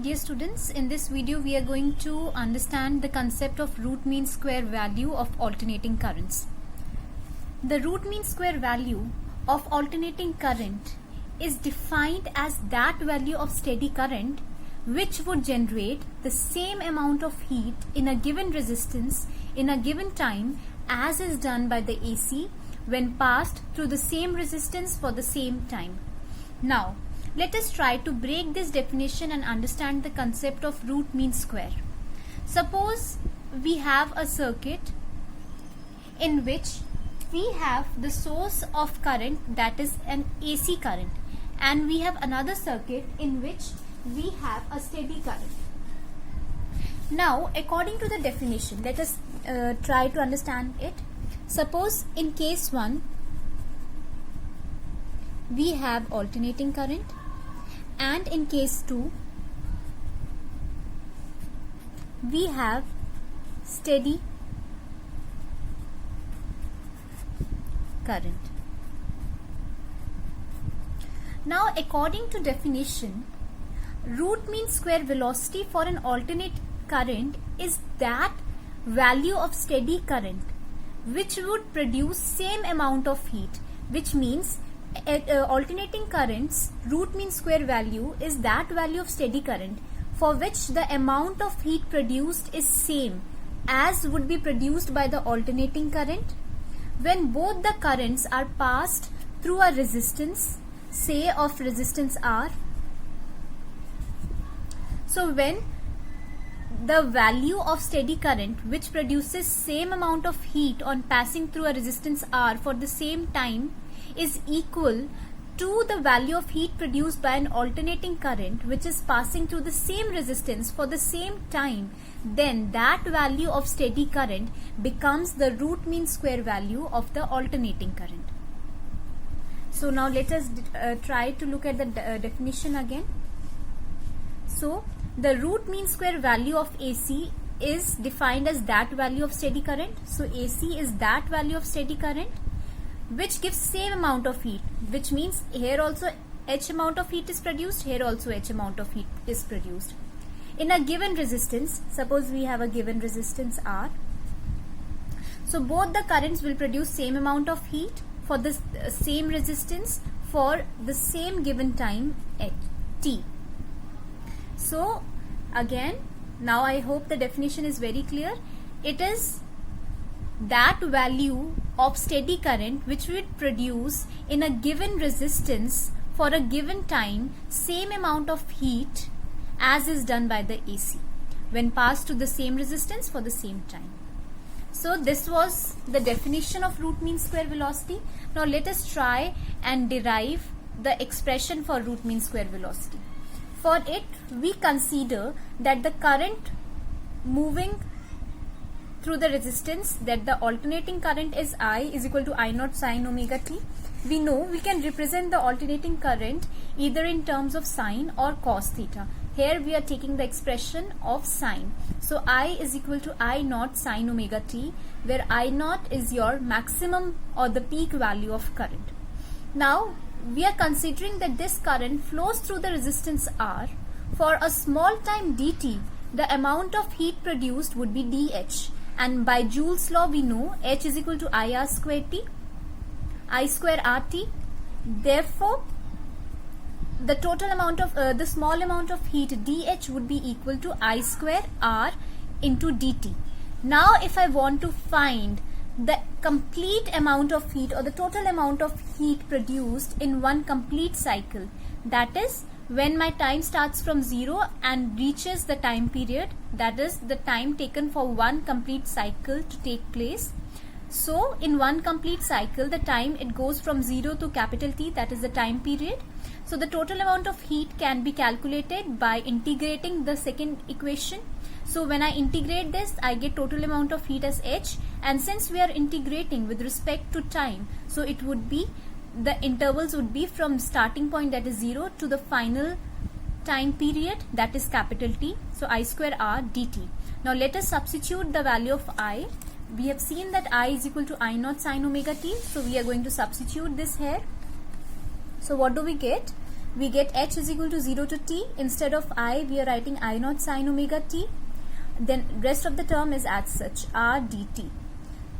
Dear students, in this video we are going to understand the concept of root mean square value of alternating currents. The root mean square value of alternating current is defined as that value of steady current which would generate the same amount of heat in a given resistance in a given time as is done by the AC when passed through the same resistance for the same time. Now, let us try to break this definition and understand the concept of root mean square. Suppose we have a circuit in which we have the source of current, that is an AC current, and we have another circuit in which we have a steady current. Now, according to the definition, let us try to understand it. Suppose in case 1 we have alternating current, and in case 2 we have steady current. Now, according to definition, root mean square velocity for an alternate current is that value of steady current which would produce same amount of heat, which means alternating currents root mean square value is that value of steady current for which the amount of heat produced is same as would be produced by the alternating current when both the currents are passed through a resistance, say of resistance R. So when the value of steady current which produces same amount of heat on passing through a resistance R for the same time is equal to the value of heat produced by an alternating current which is passing through the same resistance for the same time, then that value of steady current becomes the root mean square value of the alternating current. So now let us try to look at the definition again. So the root mean square value of AC is defined as that value of steady current. So AC is that value of steady current which gives same amount of heat, which means here also H amount of heat is produced, here also H amount of heat is produced in a given resistance. Suppose we have a given resistance R. So both the currents will produce same amount of heat for the same resistance for the same given time T. So again, now I hope the definition is very clear. It is that value of steady current which would produce in a given resistance for a given time same amount of heat as is done by the AC when passed to the same resistance for the same time. So this was the definition of root mean square velocity. Now let us try and derive the expression for root mean square velocity. For it, we consider that the current moving through the resistance, that the alternating current is I is equal to I naught sine omega t. We know we can represent the alternating current either in terms of sine or cos theta. Here we are taking the expression of sine. So I is equal to I naught sine omega t, where I naught is your maximum or the peak value of current. Now we are considering that this current flows through the resistance R. For a small time dt, the amount of heat produced would be dH. And by Joule's law we know H is equal to IR square T, I square RT. Therefore, the total amount of the small amount of heat dH would be equal to I square R into dt. Now if I want to find the complete amount of heat or the total amount of heat produced in one complete cycle, that is when my time starts from 0 and reaches the time period, that is the time taken for one complete cycle to take place. So in one complete cycle, the time it goes from 0 to capital T, that is the time period. So the total amount of heat can be calculated by integrating the second equation. So when I integrate this, I get total amount of heat as H, and since we are integrating with respect to time, so it would be the intervals would be from starting point, that is 0, to the final time period, that is capital T. So I square R dt. Now let us substitute the value of I. We have seen that I is equal to I naught sine omega t. So we are going to substitute this here. So what do we get? we get h is equal to 0 to t. Instead of I, we are writing I naught sine omega t. Then rest of the term is as such, r dt.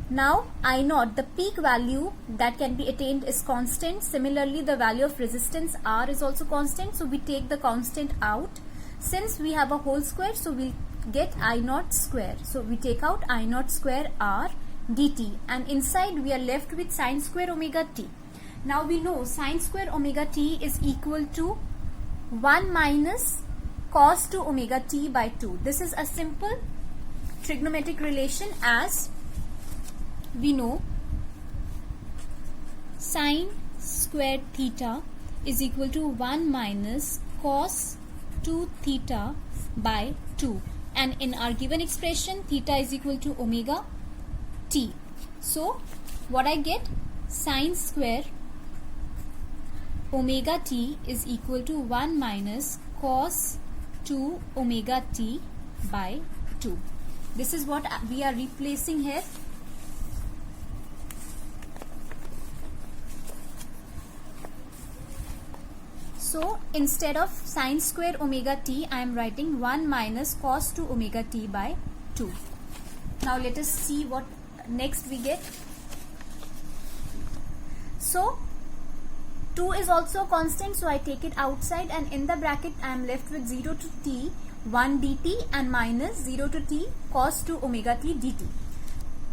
Now I naught, the peak value that can be attained, is constant. Similarly, the value of resistance R is also constant. So we take the constant out. Since we have a whole square, so we'll get I naught square. So we take out I naught square R dt, and inside we are left with sine square omega t. Now we know sine square omega t is equal to 1 minus cos 2 omega t by 2. This is a simple trigonometric relation, as we know sine square theta is equal to 1 minus cos 2 theta by 2, and in our given expression theta is equal to omega t. So what I get, sine square omega t is equal to 1 minus cos 2 omega t by 2. This is what we are replacing here. So instead of sine square omega t, I am writing 1 minus cos 2 omega t by 2. Now let us see what next we get. So 2 is also constant, so I take it outside, and in the bracket I am left with 0 to t 1 dt and minus 0 to t cos 2 omega t dt.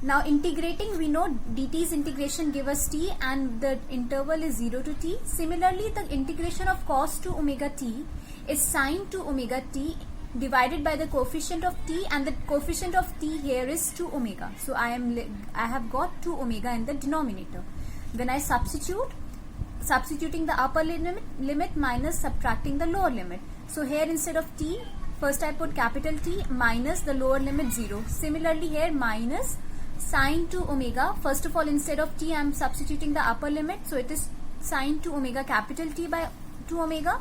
Now integrating, we know dt's integration give us t, and the interval is 0 to t. Similarly, the integration of cos 2 omega t is sine 2 omega t divided by the coefficient of t, and the coefficient of t here is 2 omega. So I have got 2 omega in the denominator. When I substituting the upper limit minus subtracting the lower limit. So here instead of t, first I put capital T minus the lower limit 0. Similarly here minus sine 2 omega. First of all, instead of t, I am substituting the upper limit, so it is sine 2 omega capital T by 2 omega.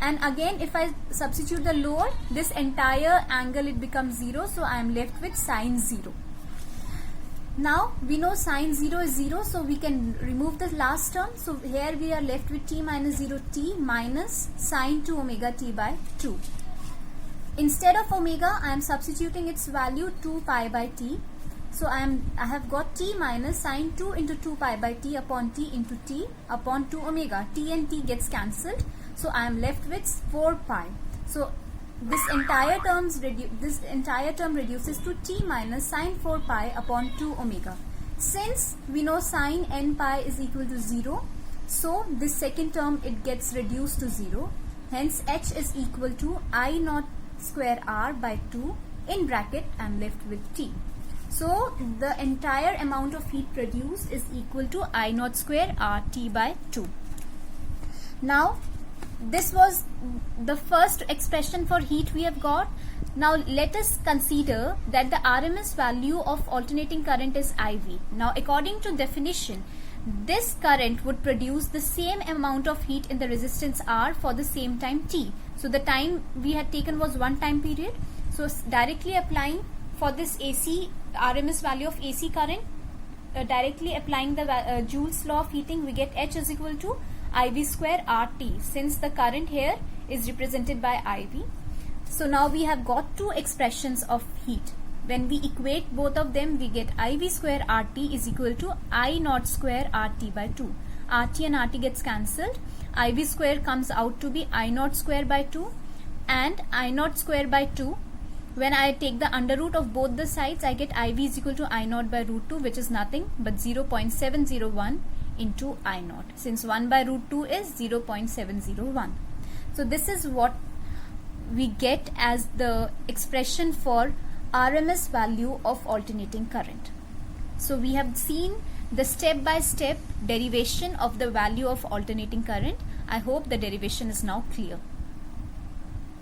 And again, if I substitute the lower, this entire angle, it becomes 0, so I am left with sine 0. Now we know sine 0 is 0, so we can remove the last term. So here we are left with t minus 0 t minus sine 2 omega t by 2. Instead of omega, I am substituting its value 2 pi by t. So I have got t minus sine 2 into 2 pi by t upon t into t upon 2 omega. T and t gets cancelled. So I am left with 4 pi. So this entire term reduces to t minus sine 4 pi upon 2 omega. Since we know sine n pi is equal to 0, so this second term, it gets reduced to 0. Hence h is equal to I naught square r by 2 in bracket I am left with t. So the entire amount of heat produced is equal to I naught square RT by 2. Now this was the first expression for heat we have got. Now let us consider that the RMS value of alternating current is IV. Now according to definition, this current would produce the same amount of heat in the resistance R for the same time T. So the time we had taken was one time period. So directly applying for this AC RMS value of AC current, directly applying the Joule's law of heating, we get H is equal to IV square RT, since the current here is represented by IV. So now we have got two expressions of heat. When we equate both of them, we get IV square RT is equal to I naught square RT by 2. RT and RT gets cancelled. IV square comes out to be I naught square by 2, and I naught square by 2. When I take the under root of both the sides, I get IV is equal to I naught by root 2, which is nothing but 0.701 into I naught, since 1 by root 2 is 0.701. So this is what we get as the expression for RMS value of alternating current. So we have seen the step-by-step derivation of the value of alternating current. I hope the derivation is now clear.